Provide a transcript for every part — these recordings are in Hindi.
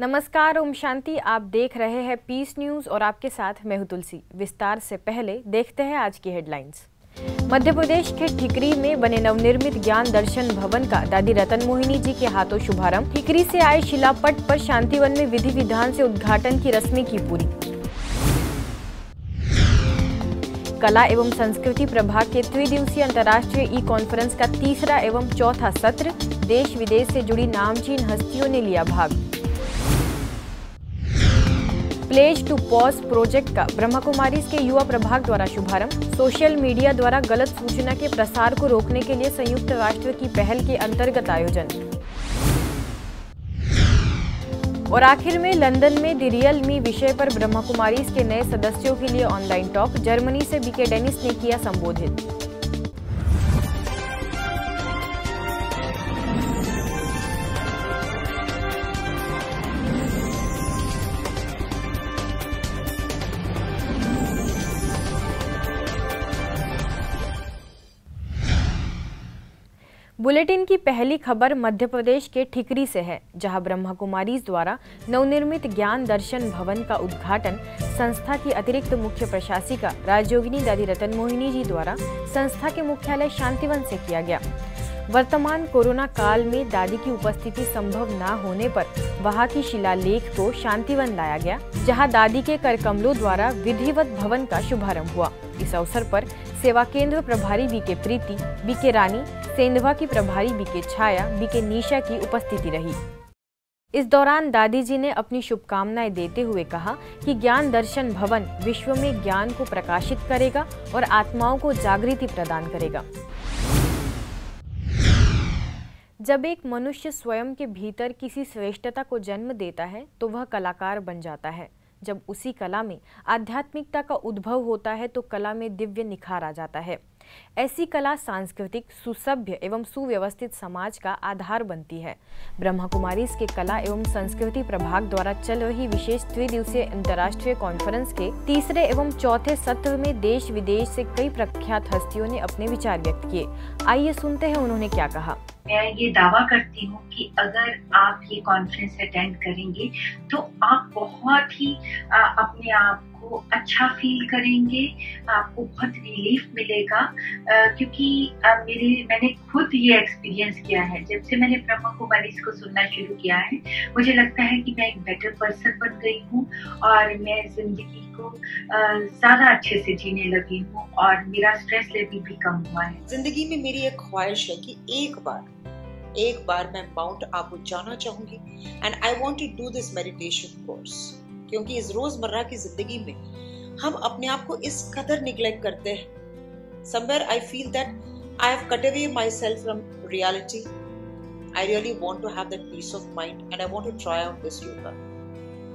नमस्कार, ओम शांति। आप देख रहे हैं पीस न्यूज और आपके साथ मैं हूं तुलसी। विस्तार से पहले देखते हैं आज की हेडलाइंस। मध्य प्रदेश के ठिकरी में बने नवनिर्मित ज्ञान दर्शन भवन का दादी रतन मोहिनी जी के हाथों शुभारंभ। ठिकरी से आए शिलापट पर शांतिवन में विधि विधान से उद्घाटन की रस्में की पूरी। कला एवं संस्कृति प्रभाग के त्रिदिवसीय अंतर्राष्ट्रीय ई कॉन्फ्रेंस का तीसरा एवं चौथा सत्र। देश विदेश से जुड़ी नामचीन हस्तियों ने लिया भाग। प्लेज टू पॉज प्रोजेक्ट का ब्रह्मा कुमारीज के युवा प्रभाग द्वारा शुभारंभ। सोशल मीडिया द्वारा गलत सूचना के प्रसार को रोकने के लिए संयुक्त राष्ट्र की पहल के अंतर्गत आयोजन। और आखिर में लंदन में द रियल मी विषय पर ब्रह्मा कुमारीज के नए सदस्यों के लिए ऑनलाइन टॉक। जर्मनी से बीके डेनिस ने किया संबोधित। बुलेटिन की पहली खबर मध्य प्रदेश के ठिकरी से है, जहां ब्रह्मा कुमारीज द्वारा नवनिर्मित ज्ञान दर्शन भवन का उद्घाटन संस्था की अतिरिक्त मुख्य प्रशासिका राजयोगिनी दादी रतन मोहिनी जी द्वारा संस्था के मुख्यालय शांतिवन से किया गया। वर्तमान कोरोना काल में दादी की उपस्थिति संभव न होने पर वहां की शिलालेख को शांतिवन लाया गया, जहां दादी के करकमलों द्वारा विधिवत भवन का शुभारंभ हुआ। इस अवसर पर सेवा केंद्र प्रभारी बीके प्रीति, बीके रानी, सेंधवा की प्रभारी बीके छाया, बीके निशा की उपस्थिति रही। इस दौरान दादी जी ने अपनी शुभकामनाएं देते हुए कहा कि ज्ञान दर्शन भवन विश्व में ज्ञान को प्रकाशित करेगा और आत्माओं को जागृति प्रदान करेगा। जब एक मनुष्य स्वयं के भीतर किसी श्रेष्ठता को जन्म देता है तो वह कलाकार बन जाता है। जब उसी कला में आध्यात्मिकता का उद्भव होता है तो कला में दिव्य निखार आ जाता है। ऐसी कला सांस्कृतिक, सुसभ्य एवं सुव्यवस्थित समाज का आधार बनती है। ब्रह्मा कुमारीज के कला एवं संस्कृति प्रभाग द्वारा चल रही विशेष त्रिदिवसीय अंतर्राष्ट्रीय कॉन्फ्रेंस के तीसरे एवं चौथे सत्र में देश विदेश से कई प्रख्यात हस्तियों ने अपने विचार व्यक्त किए। आइए सुनते हैं उन्होंने क्या कहा। मैं ये दावा करती हूँ कि अगर आप ये कॉन्फ्रेंस अटेंड करेंगे तो आप बहुत ही अपने आप को अच्छा फील करेंगे, आपको बहुत रिलीफ मिलेगा, क्योंकि मैंने खुद ये एक्सपीरियंस किया है। जब से मैंने ब्रह्मा कुमारीज को सुनना शुरू किया है, मुझे लगता है कि मैं एक बेटर पर्सन बन गई हूँ और मैं जिंदगी को ज्यादा अच्छे से जीने लगी हूँ और मेरा स्ट्रेस लेवल भी कम हुआ है। जिंदगी में मेरी एक ख्वाहिश है कि एक बार मैं माउंट आबू जाना चाहूंगी and I want to do this meditation course, क्योंकि इस रोजमर्रा की जिंदगी में हम अपने आप को इस कदर निग्लेक्ट करते हैं। Somewhere I feel that I have cut away my self from reality. I really want to have that peace of mind and I want to try out this yoga.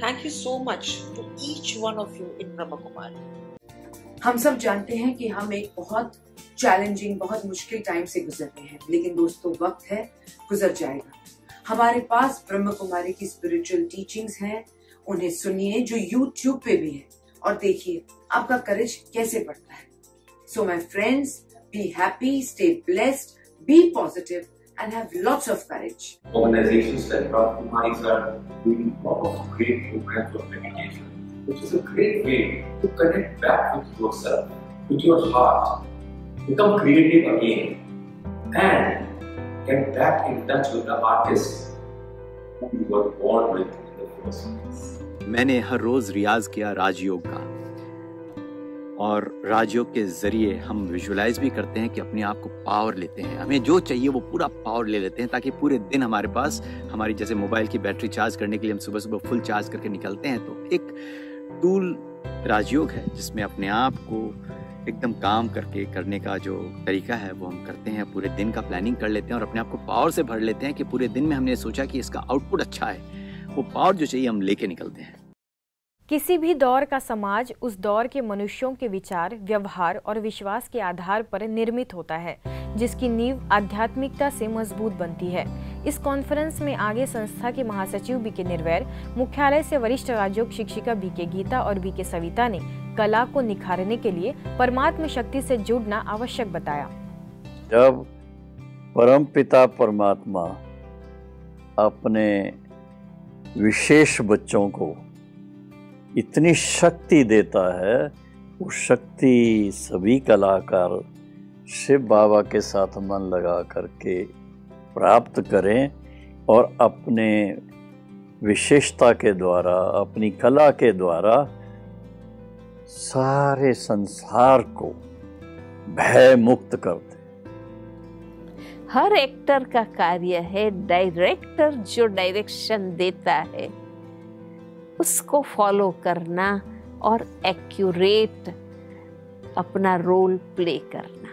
Thank you so much to each one of you in Brahma Kumari. हम सब जानते हैं कि हम एक बहुत चैलेंजिंग, बहुत मुश्किल टाइम से गुजर रहे हैं, लेकिन दोस्तों वक्त है, गुजर जाएगा। हमारे पास ब्रह्मा कुमारी की स्पिरिचुअल टीचिंग्स हैं, उन्हें सुनिए जो YouTube पे भी है और देखिए आपका करेज कैसे बढ़ता है। So my friends, be happy, stay blessed, be positive and have lots of courage. Organizations like Brahma Kumaris are doing a lot of great programs of meditation, which is a great way to connect back with yourself, with your heart, become creative again, and get back in touch with the artist who you were born with in the first place. मैंने हर रोज रियाज किया राजयोग का, और राजयोग के जरिए हम विजुलाइज भी करते हैं कि अपने आप को पावर लेते हैं। हमें जो चाहिए वो पूरा पावर ले लेते हैं, ताकि पूरे दिन हमारे पास, हमारी जैसे मोबाइल की बैटरी चार्ज करने के लिए हम सुबह सुबह फुल चार्ज करके निकलते हैं, तो एक टूल राजयोग है जिसमें अपने आप को एकदम काम करके करने का जो तरीका है वो हम करते हैं। पूरे दिन का प्लानिंग कर लेते हैं और अपने आप को पावर से भर लेते हैं कि पूरे दिन में हमने सोचा कि इसका आउटपुट अच्छा है, वो पावर जो चाहिए हम लेके निकलते हैं। किसी भी दौर का समाज उस दौर के मनुष्यों के विचार, व्यवहार और विश्वास के आधार पर निर्मित होता है, जिसकी नींव आध्यात्मिकता से मजबूत बनती है। इस कॉन्फ्रेंस में आगे संस्था के महासचिव बीके निर्वैर, मुख्यालय से वरिष्ठ राजयोग शिक्षिका बीके गीता और बीके सविता ने कला को निखारने के लिए परमात्म शक्ति से जुड़ना आवश्यक बताया। जब परमपिता परमात्मा अपने विशेष बच्चों को इतनी शक्ति देता है, वो शक्ति सभी कलाकार शिव बाबा के साथ मन लगा करके प्राप्त करें और अपने विशेषता के द्वारा, अपनी कला के द्वारा सारे संसार को भय मुक्त कर दे। हर एक्टर का कार्य है, डायरेक्टर जो डायरेक्शन देता है उसको फॉलो करना और एक्यूरेट अपना रोल प्ले करना।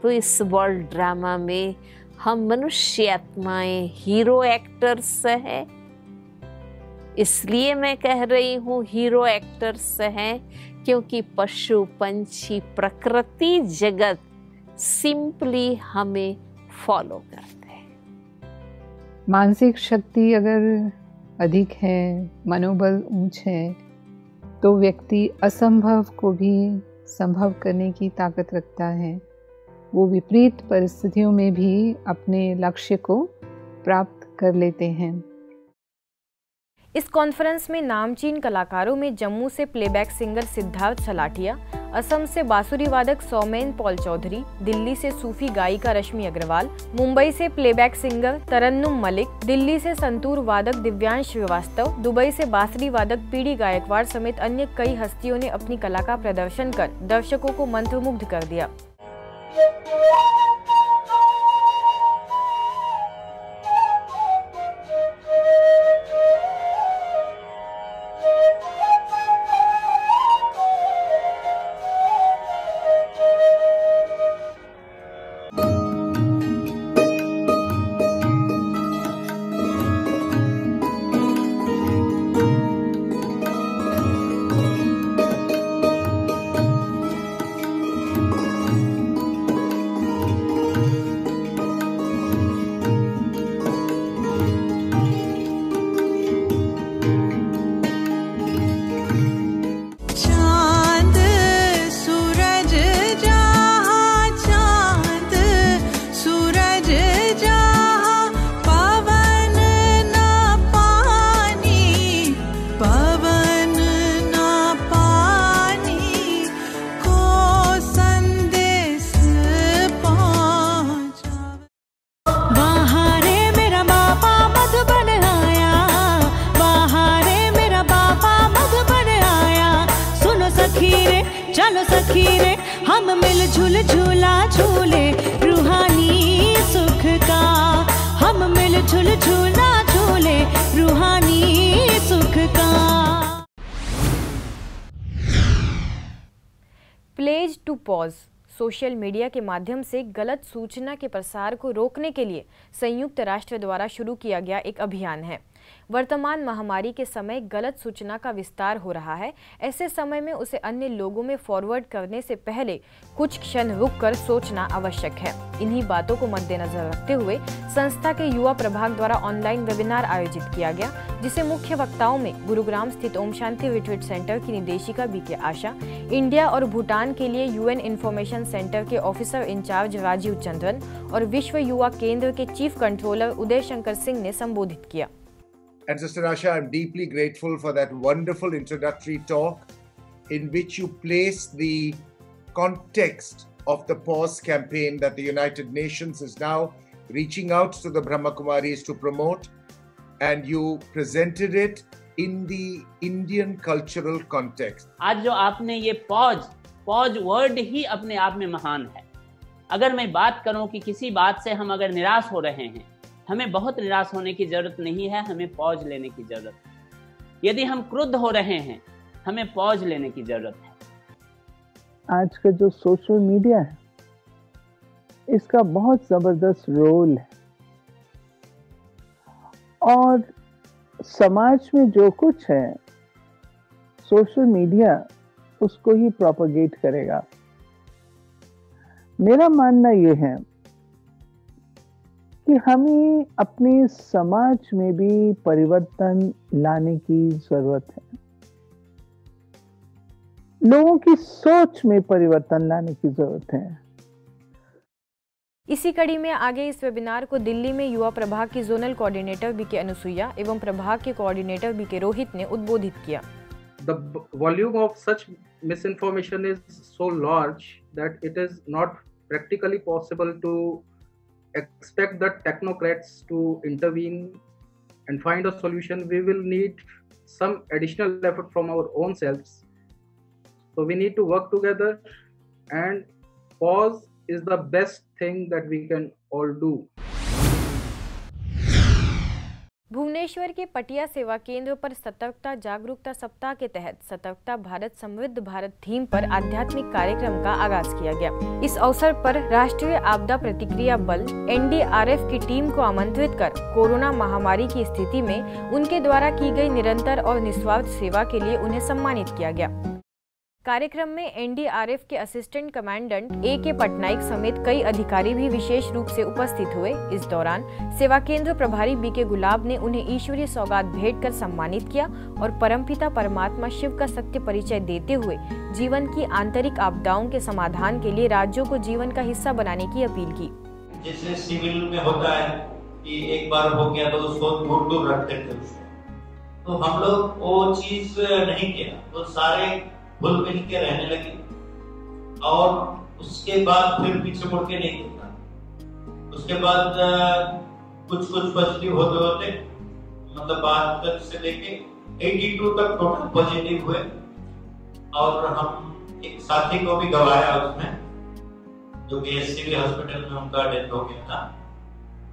तो इस वर्ल्ड ड्रामा में हम मनुष्य आत्माएं हीरो एक्टर्स हैं, इसलिए मैं कह रही हूँ हीरो एक्टर्स हैं क्योंकि पशु पंछी प्रकृति जगत सिंपली हमें फॉलो करते हैं। मानसिक शक्ति अगर अधिक है, मनोबल ऊंच है, तो व्यक्ति असंभव को भी संभव करने की ताकत रखता है। वो विपरीत परिस्थितियों में भी अपने लक्ष्य को प्राप्त कर लेते हैं। इस कॉन्फ्रेंस में नामचीन कलाकारों में जम्मू से प्लेबैक सिंगर सिद्धार्थ सलाटिया, असम से बांसुरी वादक सौमेन पॉल चौधरी, दिल्ली से सूफी गायिका रश्मि अग्रवाल, मुंबई से प्लेबैक सिंगर तरन्नुम मलिक, दिल्ली से संतूर वादक दिव्यांश श्रीवास्तव, दुबई से बांसुरी वादक पीडी गायकवाड़ समेत अन्य कई हस्तियों ने अपनी कला का प्रदर्शन कर दर्शकों को मंत्रमुग्ध कर दिया। चलो सखी रे हम मिलजुल झूला झूले रूहानी सुख का, हम मिलजुल झूला झूले रूहानी सुख का। Pledge to pause social media के माध्यम से गलत सूचना के प्रसार को रोकने के लिए संयुक्त राष्ट्र द्वारा शुरू किया गया एक अभियान है। वर्तमान महामारी के समय गलत सूचना का विस्तार हो रहा है। ऐसे समय में उसे अन्य लोगों में फॉरवर्ड करने से पहले कुछ क्षण रुककर सोचना आवश्यक है। इन्हीं बातों को मद्देनजर रखते हुए संस्था के युवा प्रभाग द्वारा ऑनलाइन वेबिनार आयोजित किया गया, जिसे मुख्य वक्ताओं में गुरुग्राम स्थित ओम शांति रिट्रीट सेंटर की निदेशिका बीके आशा, इंडिया और भूटान के लिए यूएन इंफॉर्मेशन सेंटर के ऑफिसर इंचार्ज राजीव चंद्रन और विश्व युवा केंद्र के चीफ कंट्रोलर उदय शंकर सिंह ने संबोधित किया। And Sister Asha, I'm deeply grateful for that wonderful introductory talk in which you place the context of the pause campaign that the United Nations is now reaching out to the Brahma Kumaris to promote, and you presented it in the Indian cultural context. आज जो आपने ये पॉज वर्ड ही अपने आप में महान है। अगर मैं बात करूं कि किसी बात से हम अगर निराश हो रहे हैं, हमें बहुत निराश होने की जरूरत नहीं है, हमें पॉज लेने की जरूरत है। यदि हम क्रुद्ध हो रहे हैं, हमें पॉज लेने की जरूरत है। आज का जो सोशल मीडिया है, इसका बहुत जबरदस्त रोल है और समाज में जो कुछ है सोशल मीडिया उसको ही प्रोपेगेट करेगा। मेरा मानना ये है कि हमें अपने समाज में भी परिवर्तन लाने की जरूरत है। लोगों की सोच में परिवर्तन लाने की जरूरत है। इसी कड़ी में आगे इस वेबिनार को दिल्ली में युवा प्रभाग की जोनल कोऑर्डिनेटर बीके अनुसुईया एवं प्रभाग के कोऑर्डिनेटर बीके रोहित ने उद्बोधित किया। The volume of such misinformation is so large that it is not practically possible to expect the technocrats to intervene and find a solution. We will need some additional effort from our own selves. So we need to work together, and pause is the best thing that we can all do. Bhubaneswar के पटिया सेवा केंद्र पर सतर्कता जागरूकता सप्ताह के तहत सतर्कता भारत समृद्ध भारत थीम पर आध्यात्मिक कार्यक्रम का आगाज किया गया। इस अवसर पर राष्ट्रीय आपदा प्रतिक्रिया बल NDRF की टीम को आमंत्रित कर कोरोना महामारी की स्थिति में उनके द्वारा की गई निरंतर और निस्वार्थ सेवा के लिए उन्हें सम्मानित किया गया। कार्यक्रम में NDRF के असिस्टेंट कमांडेंट AK पटनायक समेत कई अधिकारी भी विशेष रूप से उपस्थित हुए। इस दौरान सेवा केंद्र प्रभारी BK गुलाब ने उन्हें ईश्वरीय सौगात भेंट कर सम्मानित किया और परमपिता परमात्मा शिव का सत्य परिचय देते हुए जीवन की आंतरिक आपदाओं के समाधान के लिए राज्यों को जीवन का हिस्सा बनाने की अपील की। जैसे सिविल में होता है कि एक बार हो गया तो उसको दूर रखते थे, तो हम लोग वो चीज नहीं किया, तो सारे भूल मिल के रहने लगे और उसके बाद फिर पीछे मुड़ के नहीं देखा। उसके बाद कुछ पॉजिटिव होते मतलब 72 से लेके 82 तक टोटल पॉजिटिव हुए और हम एक साथी को भी गवाया उसमें, जो कि SCV हॉस्पिटल में उनका डेथ हो गया था।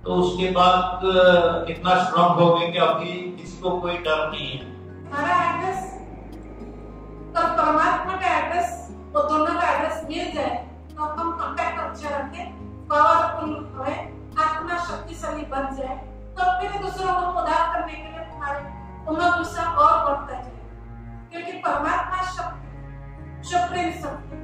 तो उसके बाद इतना स्ट्रॉन्ग हो गए कि अभी किसी को कोई डर नहीं है। हमारा एड्रेस तब परमात्मा का एड्रेस वो दोनों का एड्रेस मिल जाए तो हम कांटेक्ट अच्छा रखें, पावरफुल होए, आत्मा शक्तिशाली बन जाए, तो फिर दूसरों को उद्धार करने के लिए हमारे उम्र उत्साह और बढ़ता जाए, क्योंकि परमात्मा शक्ति सुप्रीम शक्ति।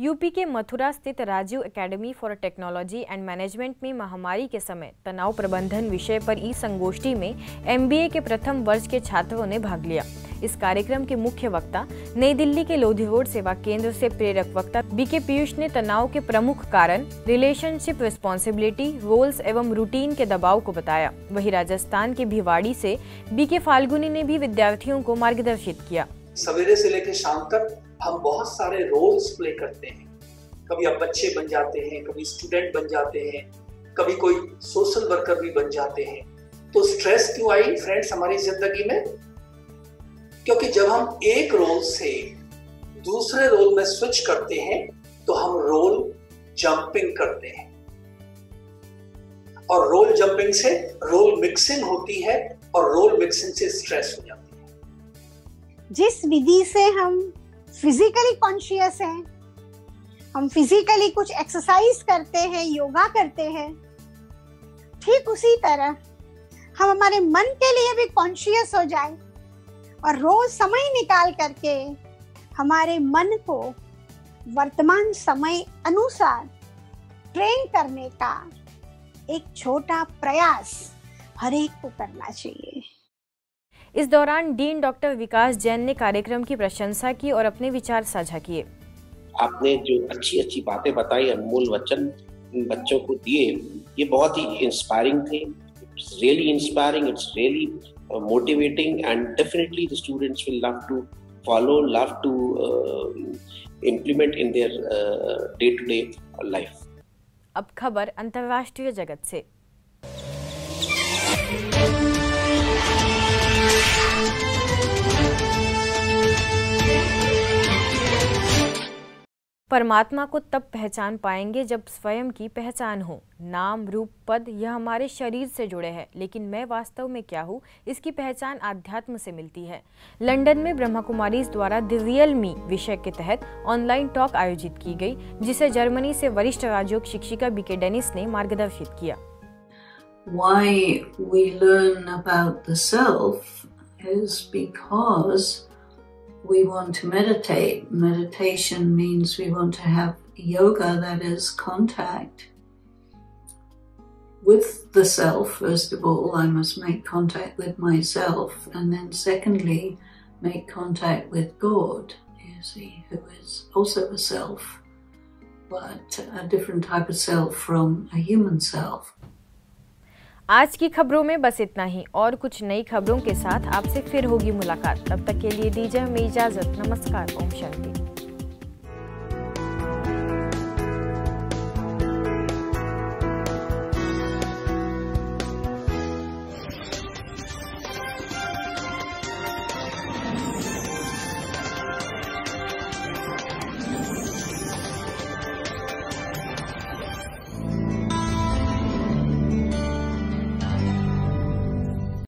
यूपी के मथुरा स्थित Rajiv Academy for Technology and Management में महामारी के समय तनाव प्रबंधन विषय पर ई संगोष्ठी में MBA के प्रथम वर्ष के छात्रों ने भाग लिया। इस कार्यक्रम के मुख्य वक्ता नई दिल्ली के लोधी रोड सेवा केंद्र से प्रेरक वक्ता BK पीयूष ने तनाव के प्रमुख कारण, रिलेशनशिप, रिस्पॉन्सिबिलिटी, रोल्स एवं रूटीन के दबाव को बताया। वहीं राजस्थान के भिवाड़ी से BK फाल्गुनी ने भी विद्यार्थियों को मार्गदर्शित किया। सवेरे से लेकर शाम तक हम बहुत सारे रोल्स प्ले करते हैं। कभी आप बच्चे बन जाते हैं, कभी स्टूडेंट बन जाते हैं, कभी कोई सोशल वर्कर भी बन जाते हैं। तो स्ट्रेस क्यों आई फ्रेंड्स हमारी जिंदगी में? क्योंकि जब हम एक रोल से दूसरे रोल में स्विच करते हैं तो हम रोल जंपिंग करते हैं, और रोल जंपिंग से रोल मिक्सिंग होती है और रोल मिक्सिंग से स्ट्रेस हो जाती है। जिस विधि से हम फिजिकली कॉन्शियस हैं, हम फिजिकली कुछ एक्सरसाइज करते हैं, योगा करते हैं, ठीक उसी तरह हम हमारे मन के लिए भी कॉन्शियस हो जाए और रोज समय निकाल करके हमारे मन को वर्तमान समय अनुसार ट्रेन करने का एक छोटा प्रयास हर एक को करना चाहिए। इस दौरान डीन डॉक्टर विकास जैन ने कार्यक्रम की प्रशंसा की और अपने विचार साझा किए। आपने जो अच्छी अच्छी बातें बताई, अनमोल वचन बच्चों को दिए, ये बहुत ही इंस्पायरिंग थे। It's really inspiring, it's really motivating and definitely the students will love to follow, love to implement in their day to day life. अब खबर अंतर्राष्ट्रीय जगत से। परमात्मा को तब पहचान पाएंगे जब स्वयं की पहचान हो। नाम, रूप, पद यह हमारे शरीर से जुड़े हैं, लेकिन मैं वास्तव में क्या हूँ, इसकी पहचान आध्यात्म से मिलती है। लंदन में ब्रह्मा कुमारीज द्वारा द रियल मी विषय के तहत ऑनलाइन टॉक आयोजित की गई, जिसे जर्मनी से वरिष्ठ राजयोग शिक्षिका BK डेनिस ने मार्गदर्शित किया। Why we learn about the self is because we want to meditate. Meditation means we want to have yoga, that is contact with the self. First of all, I must make contact with myself, and then secondly, make contact with God, you see, who is also a self. but a different type of self from a human self. आज की खबरों में बस इतना ही, और कुछ नई खबरों के साथ आपसे फिर होगी मुलाकात। तब तक के लिए दीजिए हमें इजाजत। नमस्कार। ओम शांति।